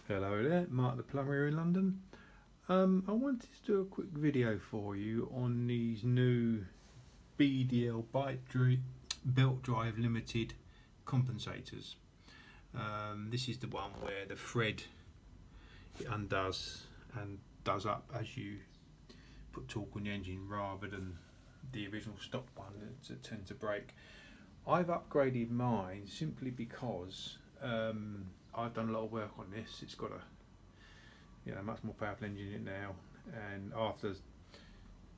Hello there, Mark the Plumber here in London. I wanted to do a quick video for you on these new BDL belt drive limited compensators. This is the one where the thread it undoes and does up as you put torque on the engine, rather than the original stock one that tends to break. I've upgraded mine simply because I've done a lot of work on this. It's got a much more powerful engine in it now, and after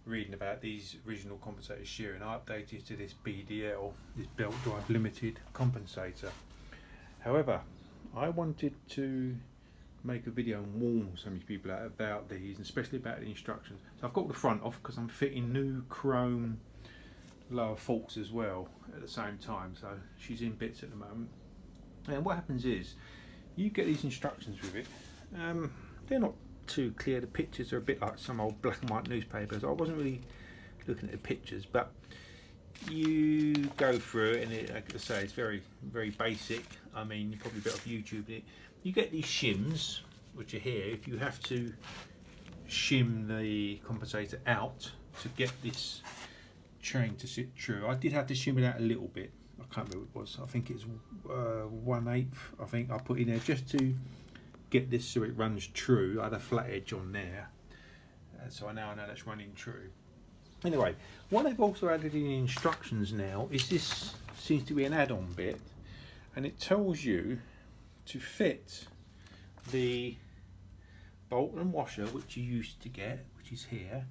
reading about these original compensators shearing, I updated to this BDL, this belt drive limited compensator. However, I wanted to make a video and warn some of you people out about these, and especially about the instructions. So I've got the front off because I'm fitting new chrome lower forks as well at the same time, so she's in bits at the moment. And what happens is you get these instructions with it. They're not too clear. The pictures are a bit like some old black and white newspapers. I wasn't really looking at the pictures, but you go through it, and like I say, it's very, very basic. I mean, you're probably better off YouTubing it. You get these shims, which are here. If you have to shim the compensator out to get this chain to sit true, I did have to shim it out a little bit. I can't remember what it was. I think it's 1/8. I think I put in there just to get this so it runs true. I had a flat edge on there, so now I know that's running true. Anyway, what they've also added in the instructions now is this seems to be an add-on bit, and it tells you to fit the bolt and washer which you used to get, which is here,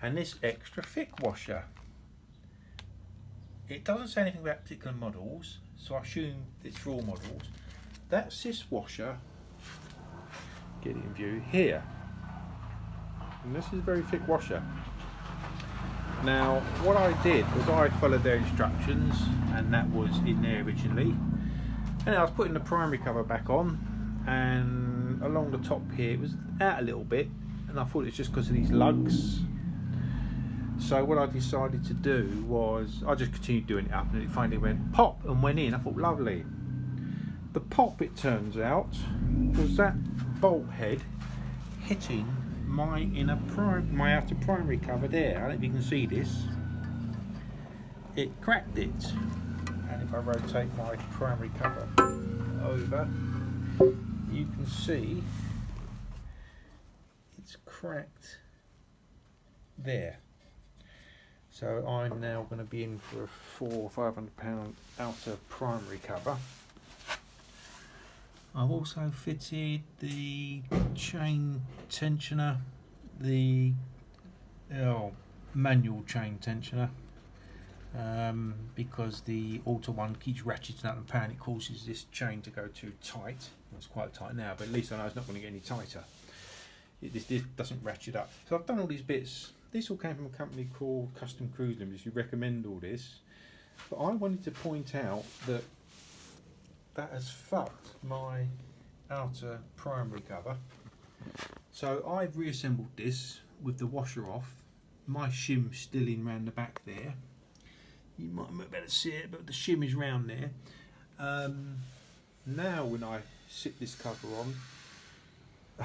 and this extra thick washer. It doesn't say anything about particular models, so I assume it's for all models. That's this washer, get it in view here, and this is a very thick washer. Now what I did was I followed their instructions, and that was in there originally, and I was putting the primary cover back on, and along the top here it was out a little bit, and I thought it's just because of these lugs. So what I decided to do was I just continued doing it up, and it finally went pop and went in. I thought, lovely. The pop, it turns out, was that bolt head hitting my outer primary cover there. I don't know if you can see this. It cracked it, and if I rotate my primary cover over, you can see it's cracked there. So I'm now going to be in for a £400 or £500 outer primary cover. I've also fitted the chain tensioner, the manual chain tensioner, because the auto one keeps ratcheting up the pan. It causes this chain to go too tight. Well, it's quite tight now, but at least I know it's not going to get any tighter. This doesn't ratchet up. So I've done all these bits. This all came from a company called Custom Cruise Limited, who recommend all this. But I wanted to point out that that has fucked my outer primary cover. So I've reassembled this with the washer off. My shim's still in round the back there. You might better see it, but the shim is round there. Now when I sit this cover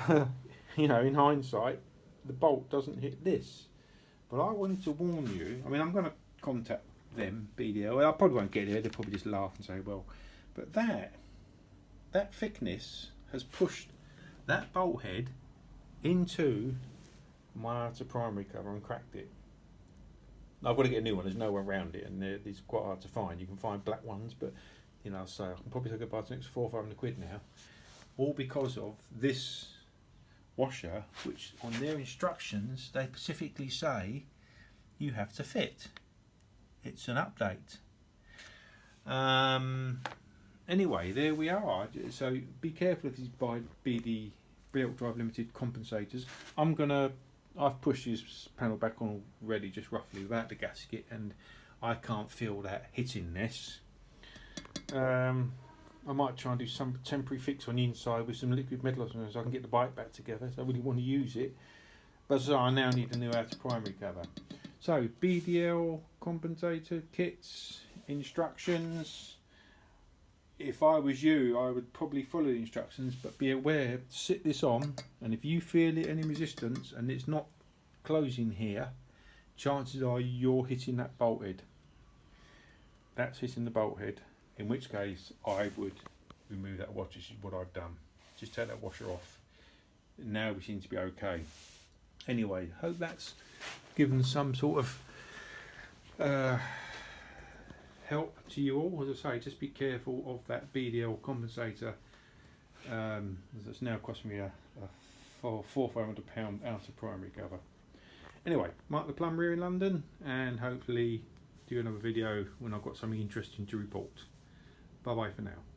on, in hindsight, the bolt doesn't hit this. But I wanted to warn you. I mean, I'm going to contact them, BDL. I probably won't get there. They'll probably just laugh and say, well, but that thickness has pushed that bolt head into my outer primary cover and cracked it. I've got to get a new one. There's no one around it, and it's quite hard to find. You can find black ones, but so I can probably take it by the next £400 or £500 now, all because of this washer, which on their instructions they specifically say you have to fit. It's an update. Anyway, there we are. So be careful if you buy BD belt drive limited compensators. I've pushed this panel back on already, just roughly, without the gasket, and I can't feel that hitting this. I might try and do some temporary fix on the inside with some liquid metal so I can get the bike back together. So I really want to use it, but so I now need a new outer primary cover. So BDL compensator kits, instructions. if I was you, I would probably follow the instructions, but be aware, sit this on, and if you feel any resistance and it's not closing here, chances are you're hitting that bolt head. That's hitting the bolt head, in which case I would remove that washer. This is what I've done. Just take that washer off. Now we seem to be okay. Anyway, hope that's given some sort of help to you all. As I say, just be careful of that BDL compensator. That's now cost me a £400 outer primary cover. Anyway, Mark the Plumber here in London, and hopefully do another video when I've got something interesting to report. Bye bye for now.